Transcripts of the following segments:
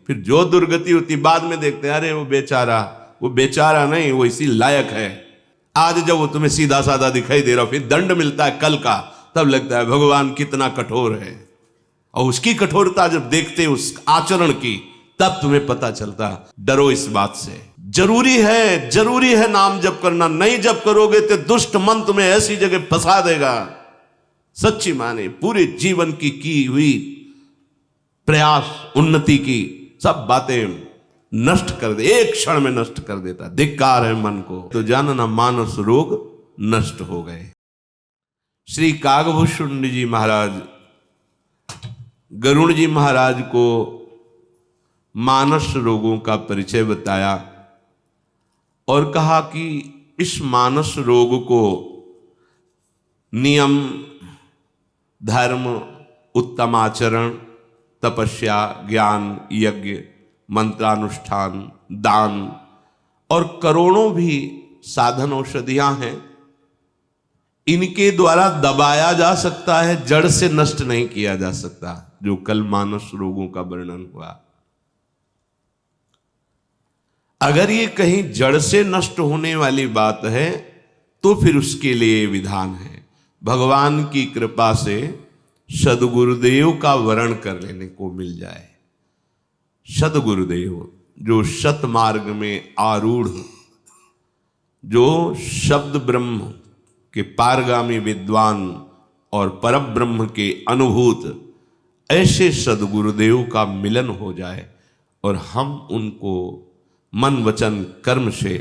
फिर जो दुर्गति होती बाद में देखते हैं, अरे वो बेचारा नहीं, वो इसी लायक है। आज जब वो तुम्हें सीधा साधा दिखाई दे रहा, फिर दंड मिलता है कल का, तब लगता है भगवान कितना कठोर है। और उसकी कठोरता जब देखते उस आचरण की, तब तुम्हें पता चलता। डरो इस बात से। जरूरी है नाम जप करना। नहीं जप करोगे तो दुष्ट मन तुम्हें ऐसी जगह फंसा देगा, सच्ची माने पूरे जीवन की हुई प्रयास, उन्नति की सब बातें नष्ट कर दे, एक क्षण में नष्ट कर देता। धिक्कार है मन को। तो जानना मानस रोग नष्ट हो गए। श्री कागभूषण जी महाराज गरुड़ जी महाराज को मानस रोगों का परिचय बताया और कहा कि इस मानस रोग को नियम, धर्म, उत्तम आचरण, तपस्या, ज्ञान, यज्ञ, मंत्रानुष्ठान, दान और करोड़ों भी साधन औषधियां हैं, इनके द्वारा दबाया जा सकता है, जड़ से नष्ट नहीं किया जा सकता। जो कल मानस रोगों का वर्णन हुआ, अगर ये कहीं जड़ से नष्ट होने वाली बात है तो फिर उसके लिए विधान है। भगवान की कृपा से सदगुरुदेव का वरण कर लेने को मिल जाए। सदगुरुदेव जो शत मार्ग में आरूढ़, जो शब्द ब्रह्म के पारगामी विद्वान और परब्रह्म के अनुभूत, ऐसे सदगुरुदेव का मिलन हो जाए और हम उनको मन वचन कर्म से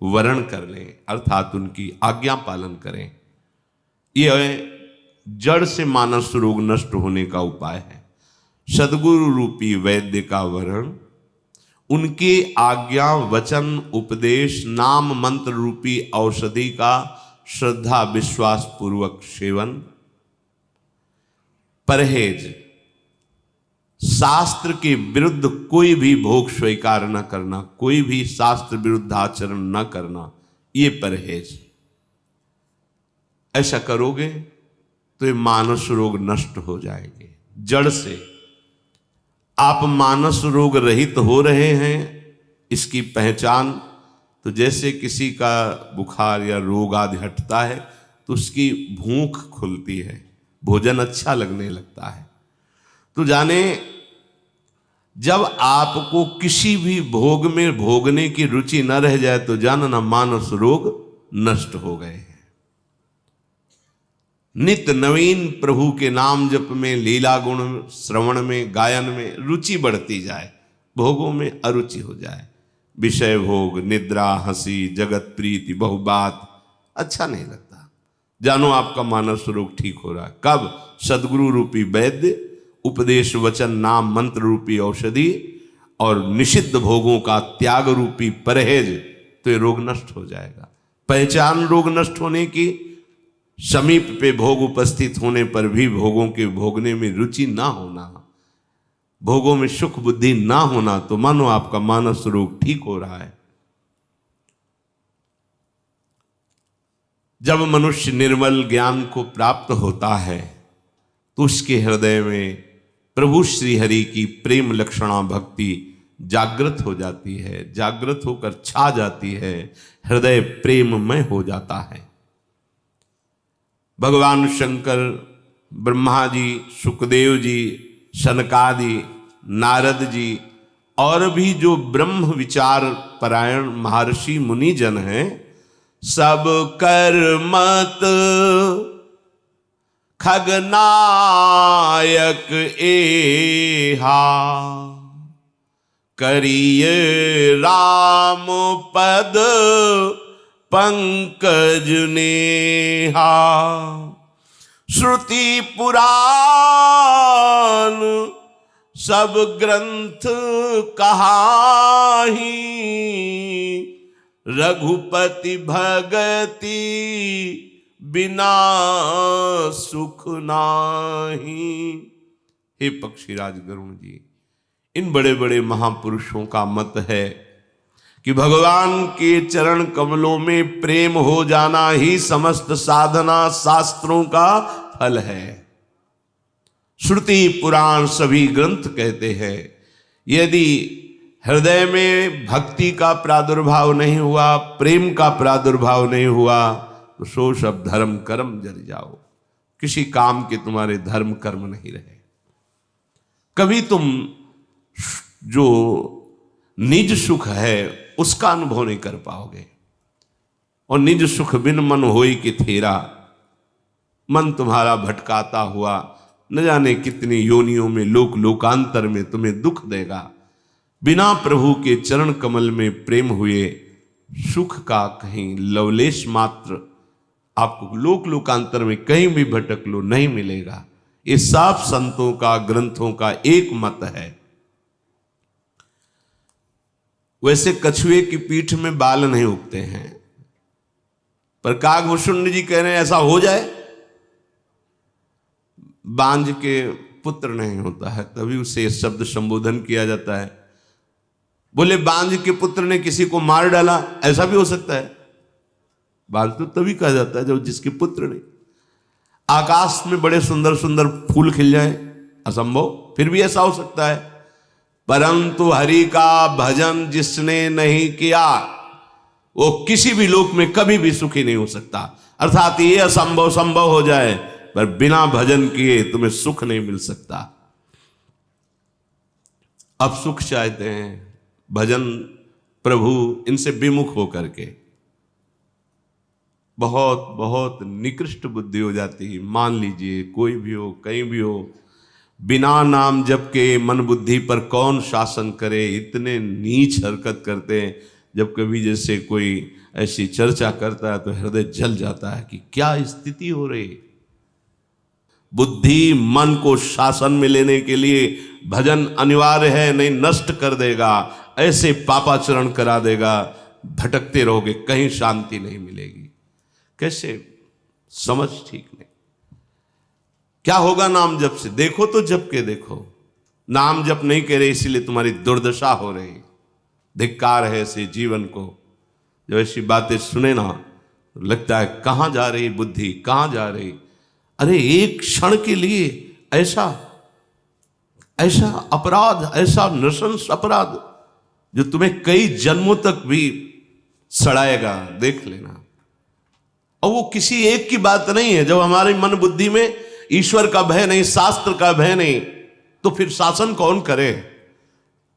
वरण कर लें, अर्थात उनकी आज्ञा पालन करें। यह जड़ से मानस रोग नष्ट होने का उपाय है। सदगुरु रूपी वैद्य का वरण, उनके आज्ञा वचन उपदेश नाम मंत्र रूपी औषधि का श्रद्धा विश्वास पूर्वक सेवन, परहेज, शास्त्र के विरुद्ध कोई भी भोग स्वीकार न करना, कोई भी शास्त्र विरुद्ध आचरण न करना, ये परहेज। ऐसा करोगे तो ये मानस रोग नष्ट हो जाएंगे जड़ से। आप मानस रोग रहित हो रहे हैं, इसकी पहचान तो जैसे किसी का बुखार या रोग आदि हटता है तो उसकी भूख खुलती है, भोजन अच्छा लगने लगता है। तो जाने जब आपको किसी भी भोग में भोगने की रुचि न रह जाए तो जानना मानस रोग नष्ट हो गए हैं। नित्य नवीन प्रभु के नाम जप में, लीला गुण श्रवण में, गायन में रुचि बढ़ती जाए, भोगों में अरुचि हो जाए। विषय भोग, निद्रा, हंसी, जगत प्रीति, बहुबात अच्छा नहीं लगता। जानो आपका मानस रोग ठीक हो रहा है। कब? सदगुरु रूपी वैद्य, उपदेश वचन नाम मंत्र रूपी औषधि और निषिद्ध भोगों का त्याग रूपी परहेज, तो ये रोग नष्ट हो जाएगा। पहचान रोग नष्ट होने की, समीप पे भोग उपस्थित होने पर भी भोगों के भोगने में रुचि ना होना, भोगों में सुख बुद्धि ना होना, तो मानो आपका मानस रोग ठीक हो रहा है। जब मनुष्य निर्मल ज्ञान को प्राप्त होता है तो उसके हृदय में प्रभु श्री हरि की प्रेम लक्षणा भक्ति जागृत हो जाती है, जागृत होकर छा जाती है, हृदय प्रेममय हो जाता है। भगवान शंकर, ब्रह्मा जी, सुखदेव जी, सनकादि, नारद जी और भी जो ब्रह्म विचार परायण महर्षि मुनिजन हैं, सब कर मत खगनायक एहा, करिए राम पद पंकज नेहा। श्रुति पुराण सब ग्रंथ कहाही, रघुपति भगति बिना सुख नाही। हे पक्षीराज गरुण जी, इन बड़े बड़े महापुरुषों का मत है कि भगवान के चरण कमलों में प्रेम हो जाना ही समस्त साधना शास्त्रों का फल है। श्रुति पुराण सभी ग्रंथ कहते हैं यदि हृदय में भक्ति का प्रादुर्भाव नहीं हुआ, प्रेम का प्रादुर्भाव नहीं हुआ, तो सो सब धर्म कर्म जर जाओ, किसी काम के तुम्हारे धर्म कर्म नहीं रहे। कभी तुम जो निज सुख है उसका अनुभव नहीं कर पाओगे। और निज सुख बिन मन होई कि थेरा, मन तुम्हारा भटकाता हुआ न जाने कितनी योनियों में लोक लोकांतर में तुम्हें दुख देगा। बिना प्रभु के चरण कमल में प्रेम हुए सुख का कहीं लवलेश मात्र आपको लोक लोकांतर में कहीं भी भटक लो नहीं मिलेगा। ये साफ संतों का, ग्रंथों का एक मत है। वैसे कछुए की पीठ में बाल नहीं उगते हैं, पर कागभूषण जी कह रहे हैं ऐसा हो जाए। बांझ के पुत्र नहीं होता है तभी उसे शब्द संबोधन किया जाता है। बोले बांझ के पुत्र ने किसी को मार डाला, ऐसा भी हो सकता है। बांझ तो तभी कहा जाता है जब जिसके पुत्र नहीं। आकाश में बड़े सुंदर सुंदर फूल खिल जाए, असंभव, फिर भी ऐसा हो सकता है। परंतु हरि का भजन जिसने नहीं किया वो किसी भी लोक में कभी भी सुखी नहीं हो सकता। अर्थात ये असंभव संभव हो जाए, पर बिना भजन किए तुम्हें सुख नहीं मिल सकता। अब सुख चाहते हैं भजन प्रभु इनसे विमुख होकर के, बहुत बहुत निकृष्ट बुद्धि हो जाती है। मान लीजिए कोई भी हो, कहीं भी हो, बिना नाम जप के मन बुद्धि पर कौन शासन करे। इतने नीच हरकत करते हैं। जब कभी जैसे कोई ऐसी चर्चा करता है तो हृदय जल जाता है कि क्या स्थिति हो रही। बुद्धि मन को शासन में लेने के लिए भजन अनिवार्य है, नहीं नष्ट कर देगा, ऐसे पापाचरण करा देगा, भटकते रहोगे, कहीं शांति नहीं मिलेगी। कैसे, समझ ठीक नहीं। क्या होगा नाम जप से? देखो तो जप के देखो, नाम जप नहीं कह रहे इसीलिए तुम्हारी दुर्दशा हो रही। धिक्कार है ऐसे जीवन को। जब ऐसी बातें सुने ना तो लगता है कहां जा रही बुद्धि, कहां जा रही। अरे एक क्षण के लिए ऐसा ऐसा अपराध, ऐसा नृशंस अपराध जो तुम्हें कई जन्मों तक भी सड़ाएगा, देख लेना। और वो किसी एक की बात नहीं है। जब हमारी मन बुद्धि में ईश्वर का भय नहीं, शास्त्र का भय नहीं, तो फिर शासन कौन करे?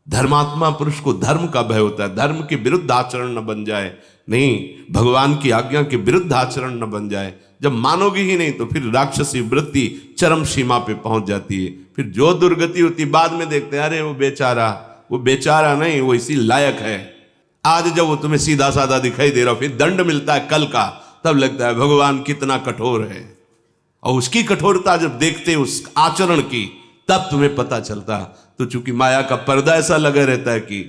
धर्मात्मा पुरुष को धर्म का भय होता है, धर्म के विरुद्ध आचरण न बन जाए, नहीं भगवान की आज्ञा के विरुद्ध आचरण न बन जाए। जब मानोगे ही नहीं तो फिर राक्षसी वृत्ति चरम सीमा पे पहुंच जाती है। फिर जो दुर्गति होती बाद में देखते हैं, अरे वो बेचारा नहीं, वो इसी लायक है। आज जब वो तुम्हें सीधा साधा दिखाई दे रहा, फिर दंड मिलता है कल का, तब लगता है भगवान कितना कठोर है। और उसकी कठोरता जब देखते उस आचरण की, तब तुम्हें पता चलता। तो चूंकि माया का पर्दा ऐसा लगा रहता है कि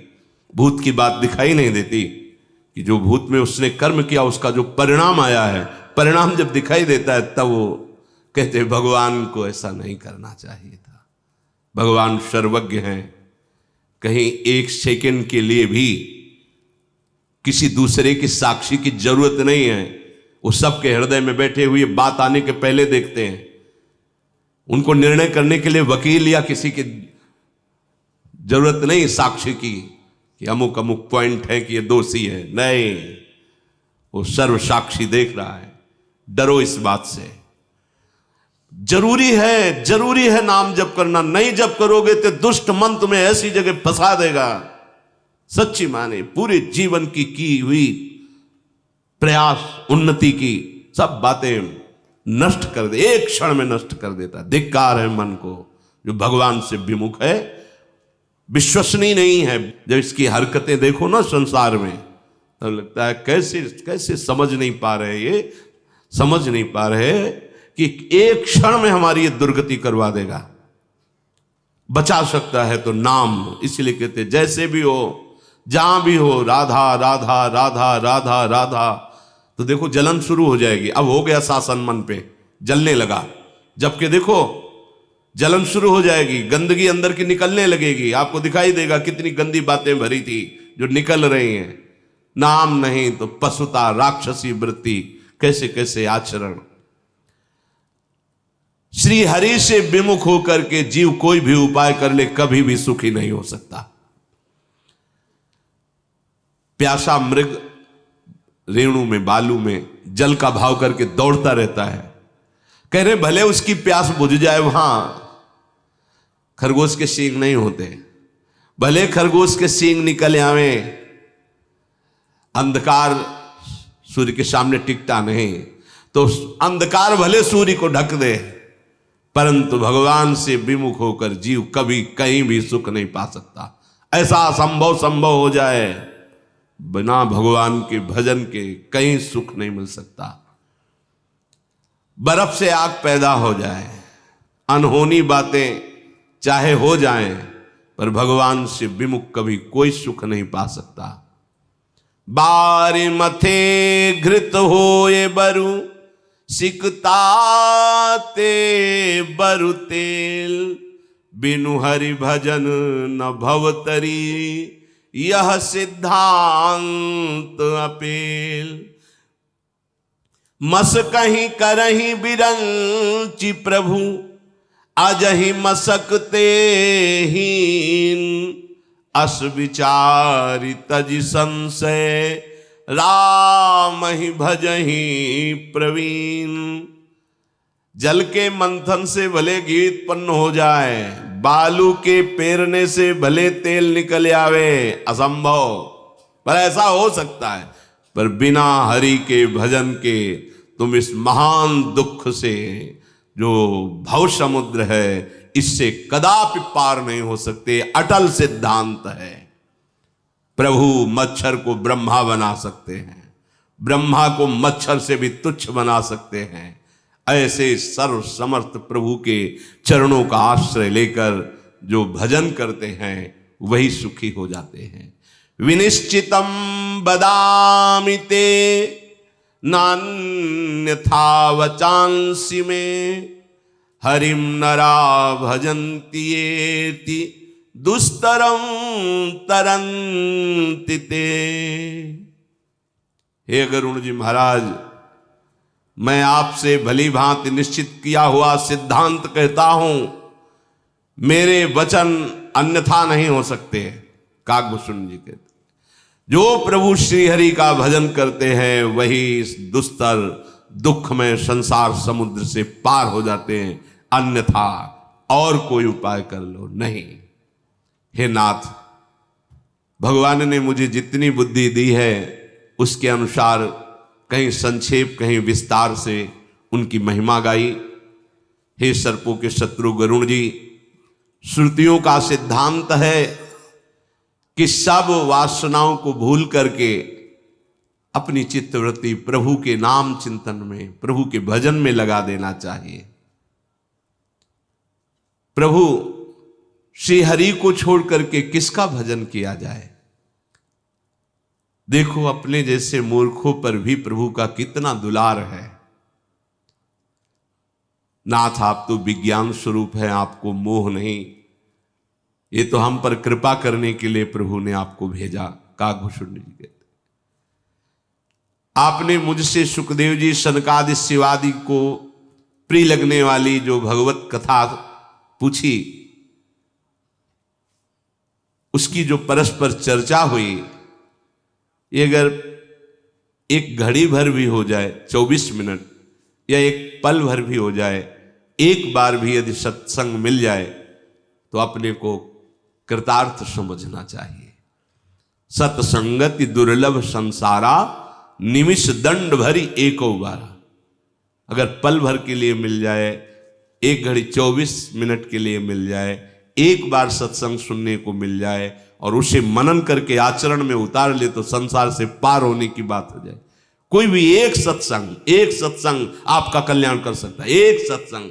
भूत की बात दिखाई नहीं देती, कि जो भूत में उसने कर्म किया उसका जो परिणाम आया है, परिणाम जब दिखाई देता है तब वो कहते हैं भगवान को ऐसा नहीं करना चाहिए था। भगवान सर्वज्ञ हैं, कहीं एक सेकंड के लिए भी किसी दूसरे की साक्षी की जरूरत नहीं है। वो सबके हृदय में बैठे हुए बात आने के पहले देखते हैं। उनको निर्णय करने के लिए वकील या किसी की जरूरत नहीं साक्षी की कि अमुक अमुक पॉइंट है कि ये दोषी है, नहीं, वो सर्व साक्षी देख रहा है। डरो इस बात से। जरूरी है नाम जप करना। नहीं जप करोगे तो दुष्ट मन तुम्हें ऐसी जगह फंसा देगा, सच्ची माने पूरे जीवन की हुई प्रयास, उन्नति की सब बातें नष्ट कर दे, एक क्षण में नष्ट कर देता। धिक्कार है मन को जो भगवान से विमुख है, विश्वसनीय नहीं है। जब इसकी हरकतें देखो ना संसार में, तब लगता है कैसे समझ नहीं पा रहे, ये समझ नहीं पा रहे कि एक क्षण में हमारी ये दुर्गति करवा देगा। बचा सकता है तो नाम, इसलिए कहते जैसे भी हो, जहां भी हो, राधा राधा राधा राधा राधा। तो देखो जलन शुरू हो जाएगी। अब हो गया शासन मन पे, जलने लगा, जबकि देखो जलन शुरू हो जाएगी, गंदगी अंदर की निकलने लगेगी। आपको दिखाई देगा कितनी गंदी बातें भरी थी जो निकल रही हैं। नाम नहीं तो पशुता, राक्षसी वृत्ति, कैसे कैसे आचरण। श्री हरि से विमुख होकर के जीव कोई भी उपाय कर ले, कभी भी सुखी नहीं हो सकता। प्यासा मृग रेणु में, बालू में जल का भाव करके दौड़ता रहता है। कह रहे भले उसकी प्यास बुझ जाए, वहां खरगोश के सींग नहीं होते, भले खरगोश के सींग निकल आवे, अंधकार सूर्य के सामने टिकता नहीं, तो अंधकार भले सूर्य को ढक दे, परंतु भगवान से विमुख होकर जीव कभी कहीं भी सुख नहीं पा सकता। ऐसा असंभव संभव हो जाए, बिना भगवान के भजन के कहीं सुख नहीं मिल सकता। बर्फ से आग पैदा हो जाए, अनहोनी बातें चाहे हो जाएं, पर भगवान से विमुख कभी कोई सुख नहीं पा सकता। बारी मथे घृत होए बरु, सिकता ते बरु तेल, बिनु हरि भजन न भवतरी, यह सिद्धांत अपेल। मस कहीं करहीं बिरंचि प्रभु, अजहि मसकते हीन, अस विचारि तजि संशय, राम ही भजहि प्रवीण। जल के मंथन से भले घी उत्पन्न हो जाए, बालू के पेरने से भले तेल निकल आवे, असंभव, पर ऐसा हो सकता है। पर बिना हरि के भजन के तुम इस महान दुख से, जो भव समुद्र है, इससे कदापि पार नहीं हो सकते। अटल सिद्धांत है। प्रभु मच्छर को ब्रह्मा बना सकते हैं, ब्रह्मा को मच्छर से भी तुच्छ बना सकते हैं। ऐसे सर्व समर्थ प्रभु के चरणों का आश्रय लेकर जो भजन करते हैं वही सुखी हो जाते हैं। विनिश्चितम बदामि ते, नान्यथा वचांसि में, हरिम नरा भजन्ति येति, दुस्तरम तरन्ति ते। हे गरुण जी महाराज, मैं आपसे भली भांति निश्चित किया हुआ सिद्धांत कहता हूं, मेरे वचन अन्यथा नहीं हो सकते। काकभूषण जी कहते, जो प्रभु श्री हरि का भजन करते हैं वही इस दुस्तर दुख में संसार समुद्र से पार हो जाते हैं, अन्यथा और कोई उपाय कर लो नहीं। हे नाथ, भगवान ने मुझे जितनी बुद्धि दी है उसके अनुसार कहीं संक्षेप कहीं विस्तार से उनकी महिमा गाई। हे सर्पों के शत्रु गरुण जी, श्रुतियों का सिद्धांत है कि सब वासनाओं को भूल करके अपनी चित्तवृत्ति प्रभु के नाम चिंतन में, प्रभु के भजन में लगा देना चाहिए। प्रभु श्री हरि को छोड़ करके किसका भजन किया जाए? देखो, अपने जैसे मूर्खों पर भी प्रभु का कितना दुलार है। नाथ, आप तो विज्ञान स्वरूप है, आपको मोह नहीं। ये तो हम पर कृपा करने के लिए प्रभु ने आपको भेजा। काकभूषण जी कहते, आपने मुझसे सुखदेव जी, सनकादि शिवादि को प्रिय लगने वाली जो भगवत कथा पूछी, उसकी जो परस्पर चर्चा हुई, ये अगर एक घड़ी भर भी हो जाए, 24 मिनट या एक पल भर भी हो जाए, एक बार भी यदि सत्संग मिल जाए तो अपने को कृतार्थ समझना चाहिए। सत्संगति दुर्लभ संसारा, निमिष दंड भरी एको बार। अगर पल भर के लिए मिल जाए, एक घड़ी 24 मिनट के लिए मिल जाए, एक बार सत्संग सुनने को मिल जाए और उसे मनन करके आचरण में उतार ले, तो संसार से पार होने की बात हो जाए। कोई भी एक सत्संग आपका कल्याण कर सकता है। एक सत्संग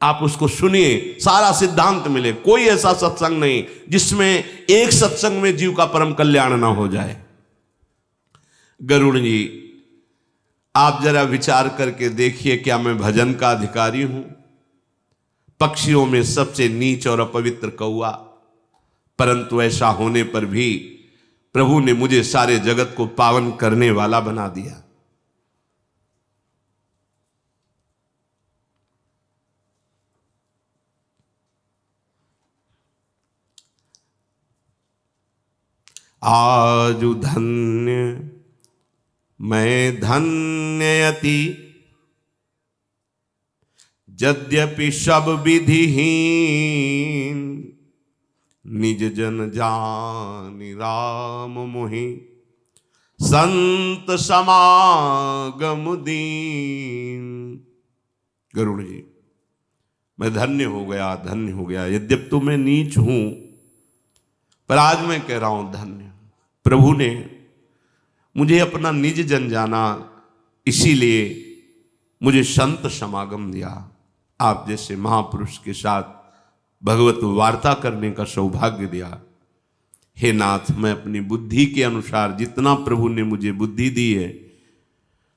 आप उसको सुनिए, सारा सिद्धांत मिले। कोई ऐसा सत्संग नहीं जिसमें एक सत्संग में जीव का परम कल्याण ना हो जाए। गरुड़ जी, आप जरा विचार करके देखिए, क्या मैं भजन का अधिकारी हूं? पक्षियों में सबसे नीच और अपवित्र कौआ, परंतु ऐसा होने पर भी प्रभु ने मुझे सारे जगत को पावन करने वाला बना दिया। आजु धन्य मैं धन्ययति, यद्यपि सब विधिहीन, निज जन जानि राम मोहि, संत समागम दीन। गरुड़ जी, मैं धन्य हो गया, यद्यप तो मैं नीच हूं, पर आज मैं कह रहा हूं धन्य। प्रभु ने मुझे अपना निज जन जाना, इसीलिए मुझे संत समागम दिया। आप जैसे महापुरुष के साथ भगवत वार्ता करने का सौभाग्य दिया। हे नाथ, मैं अपनी बुद्धि के अनुसार जितना प्रभु ने मुझे बुद्धि दी है,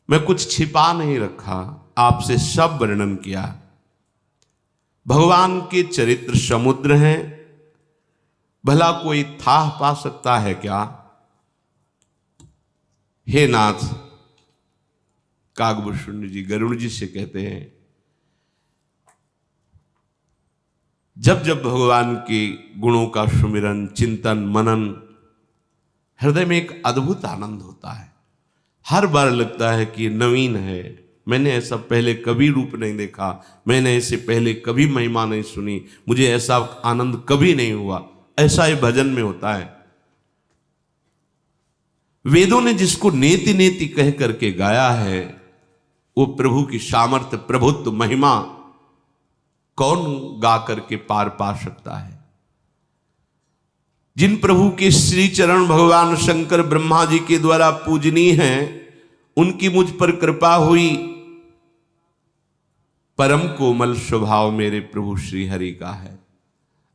मैं कुछ छिपा नहीं रखा, आपसे सब वर्णन किया। भगवान के चरित्र समुद्र हैं, भला कोई था पा सकता है क्या? हे नाथ, कागभूषुंड जी गरुड़ जी से कहते हैं, जब जब भगवान के गुणों का सुमिरन, चिंतन, मनन, हृदय में एक अद्भुत आनंद होता है। हर बार लगता है कि नवीन है, मैंने ऐसा पहले कभी रूप नहीं देखा, मैंने ऐसे पहले कभी महिमा नहीं सुनी, मुझे ऐसा आनंद कभी नहीं हुआ। ऐसा ही भजन में होता है। वेदों ने जिसको नेति नेति कह करके गाया है, वो प्रभु की सामर्थ्य, प्रभुत्व, महिमा कौन गा करके पार पा सकता है? जिन प्रभु के श्री चरण भगवान शंकर ब्रह्मा जी के द्वारा पूजनीय हैं, उनकी मुझ पर कृपा हुई। परम कोमल स्वभाव मेरे प्रभु श्री हरि का है।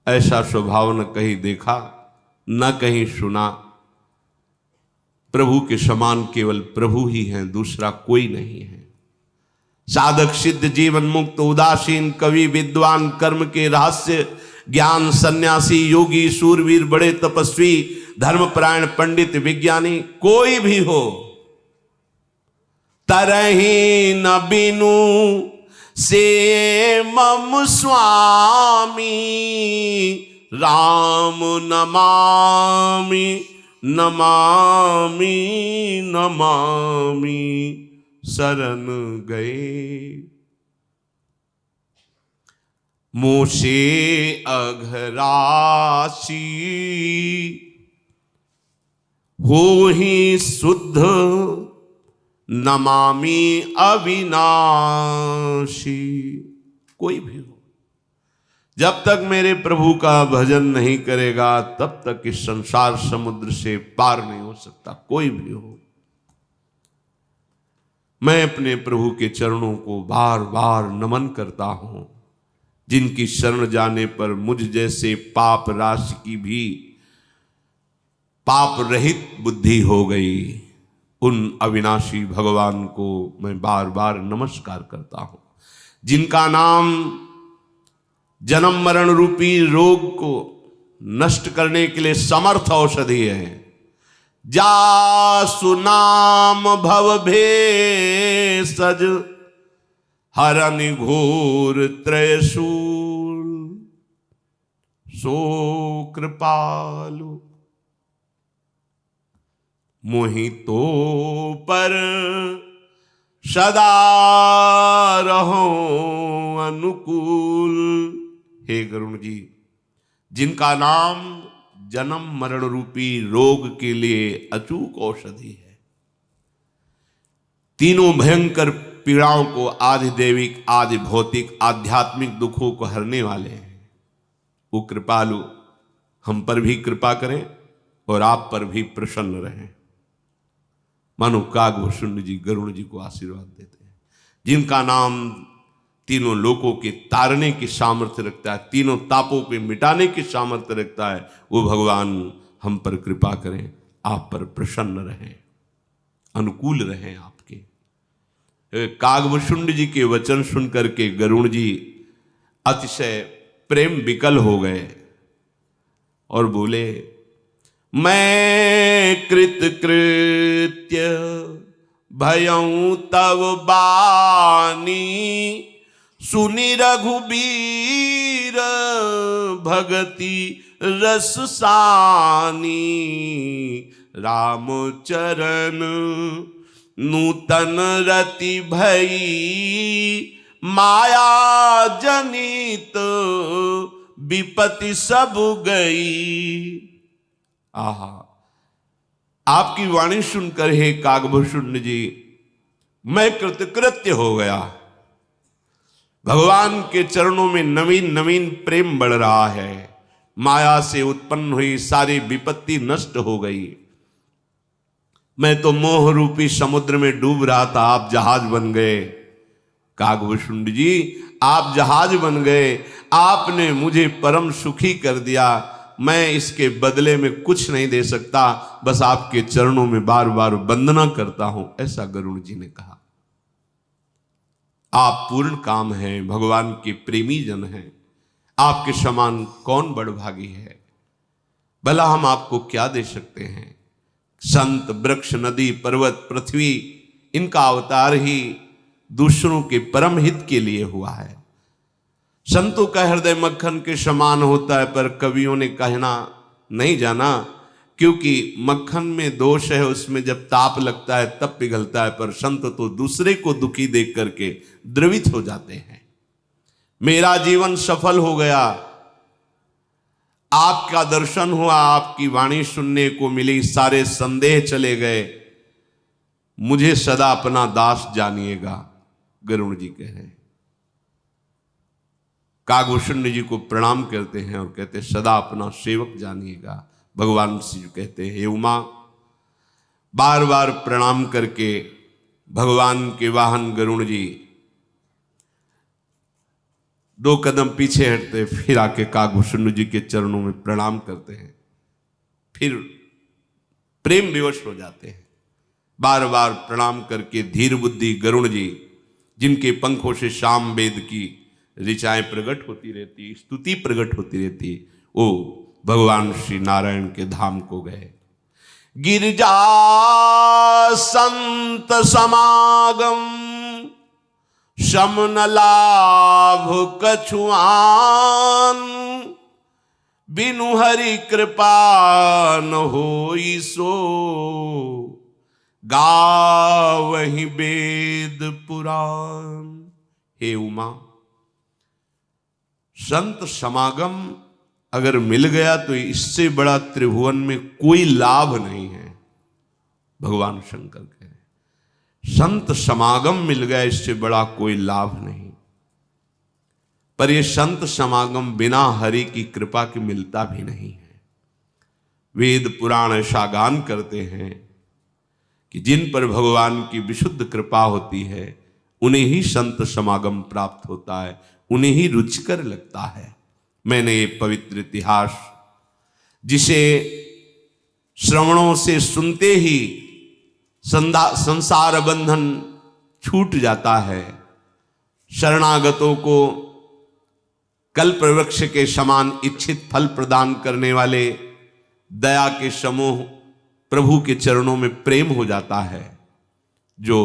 ऐसा स्वभाव न कहीं देखा, न कहीं सुना। प्रभु के समान केवल प्रभु ही हैं, दूसरा कोई नहीं है। साधक सिद्ध जीवन मुक्त उदासीन कवि विद्वान कर्म के रहस्य ज्ञान सन्यासी योगी सूरवीर बड़े तपस्वी धर्मपरायण पंडित विज्ञानी कोई भी हो, तरही न बिनु से मम स्वामी राम नमामि नमामि नमामि शरण गए। मोसे अघरासी हो ही शुद्ध नमामि अविनाशी। कोई भी हो, जब तक मेरे प्रभु का भजन नहीं करेगा तब तक इस संसार समुद्र से पार नहीं हो सकता। कोई भी हो, मैं अपने प्रभु के चरणों को बार बार नमन करता हूं, जिनकी शरण जाने पर मुझ जैसे पाप राशि की भी पाप रहित बुद्धि हो गई। उन अविनाशी भगवान को मैं बार बार नमस्कार करता हूं, जिनका नाम जन्म मरण रूपी रोग को नष्ट करने के लिए समर्थ औषधि है। जासु नाम भव भेषज हरनि घोर त्रयशूल सो कृपालु मोहि तो पर सदा रहो अनुकूल। हे गरुण जी, जिनका नाम जन्म मरण रूपी रोग के लिए अचूक औषधि है, तीनों भयंकर पीड़ाओं को, आदि दैविक आदि भौतिक आध्यात्मिक दुखों को हरने वाले हैं, वो कृपालु हम पर भी कृपा करें और आप पर भी प्रसन्न रहें। मानो कागभूषुंड जी गरुड़ जी को आशीर्वाद देते हैं, जिनका नाम तीनों लोकों के तारने की सामर्थ्य रखता है, तीनों तापों के मिटाने की सामर्थ्य रखता है। वो भगवान हम पर कृपा करें, आप पर प्रसन्न रहें, अनुकूल रहें आपके। कागभूषुंड जी के वचन सुन करके गरुड़ जी अतिशय प्रेम विकल हो गए और बोले, मैं कृत कृत्य भयं तव बानी सुनि रघुबीर भगति रस सानी, राम चरण नूतन रति भई, माया जनित विपत्ति सब गई। आहा, आपकी वाणी सुनकर हे कागभूषुंड जी मैं कृतकृत्य हो गया। भगवान के चरणों में नवीन नवीन प्रेम बढ़ रहा है। माया से उत्पन्न हुई सारी विपत्ति नष्ट हो गई। मैं तो मोह रूपी समुद्र में डूब रहा था, आप जहाज बन गए। कागभूषुंड जी आप जहाज बन गए, आपने मुझे परम सुखी कर दिया। मैं इसके बदले में कुछ नहीं दे सकता, बस आपके चरणों में बार बार वंदना करता हूं, ऐसा गरुड़ जी ने कहा। आप पूर्ण काम हैं, भगवान के प्रेमी जन हैं, आपके समान कौन बड़भागी है। भला हम आपको क्या दे सकते हैं। संत, वृक्ष, नदी, पर्वत, पृथ्वी, इनका अवतार ही दूसरों के परम हित के लिए हुआ है। संतों का हृदय मक्खन के समान होता है, पर कवियों ने कहना नहीं जाना, क्योंकि मक्खन में दोष है, उसमें जब ताप लगता है तब पिघलता है, पर संत तो दूसरे को दुखी देख करके द्रवित हो जाते हैं। मेरा जीवन सफल हो गया, आपका दर्शन हुआ, आपकी वाणी सुनने को मिली, सारे संदेह चले गए, मुझे सदा अपना दास जानिएगा, गरुड़ जी कह रहे हैं। कागभूषुंड जी को प्रणाम करते हैं और कहते हैं सदा अपना सेवक जानिएगा। भगवान श्री जी कहते हैं हे उमा। बार बार प्रणाम करके भगवान के वाहन गरुड़ जी 2 कदम पीछे हटते, फिर आके कागभूषुंड जी के चरणों में प्रणाम करते हैं, फिर प्रेम विवश हो जाते हैं। बार बार प्रणाम करके धीर बुद्धि गरुड़ जी, जिनके पंखों से शाम वेद की ऋचाएं प्रकट होती रहती, स्तुति प्रकट होती रहती, वो भगवान श्री नारायण के धाम को गए। गिरजा संत समागम, समन लाभ कछुआन, बिनु हरि कृपा न होई सो, गावहि वेद पुराण। हे उमा, संत समागम अगर मिल गया तो इससे बड़ा त्रिभुवन में कोई लाभ नहीं है। भगवान शंकर कह रहे संत समागम मिल गया, इससे बड़ा कोई लाभ नहीं। पर यह संत समागम बिना हरि की कृपा के मिलता भी नहीं है। वेद पुराण ऐसा गान करते हैं कि जिन पर भगवान की विशुद्ध कृपा होती है उन्हें ही संत समागम प्राप्त होता है, उन्हें ही रुचिकर लगता है। मैंने ये पवित्र इतिहास, जिसे श्रवणों से सुनते ही संसार बंधन छूट जाता है, शरणागतों को कल्प वृक्ष के समान इच्छित फल प्रदान करने वाले दया के समूह प्रभु के चरणों में प्रेम हो जाता है, जो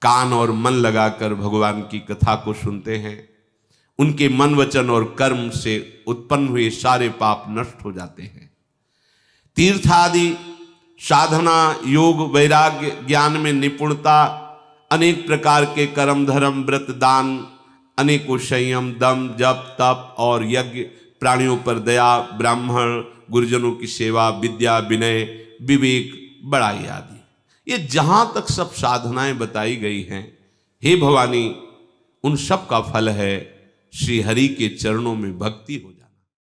कान और मन लगाकर भगवान की कथा को सुनते हैं, उनके मन, वचन और कर्म से उत्पन्न हुए सारे पाप नष्ट हो जाते हैं। तीर्थ आदि साधना, योग, वैराग्य, ज्ञान में निपुणता, अनेक प्रकार के कर्म, धर्म, व्रत, दान, अनेकों संयम, दम, जप, तप और यज्ञ, प्राणियों पर दया, ब्राह्मण गुरुजनों की सेवा, विद्या, विनय, विवेक, बड़ाई आदि, ये जहां तक सब साधनाएं बताई गई हैं, हे भवानी, उन सब का फल है श्री हरि के चरणों में भक्ति हो जाए।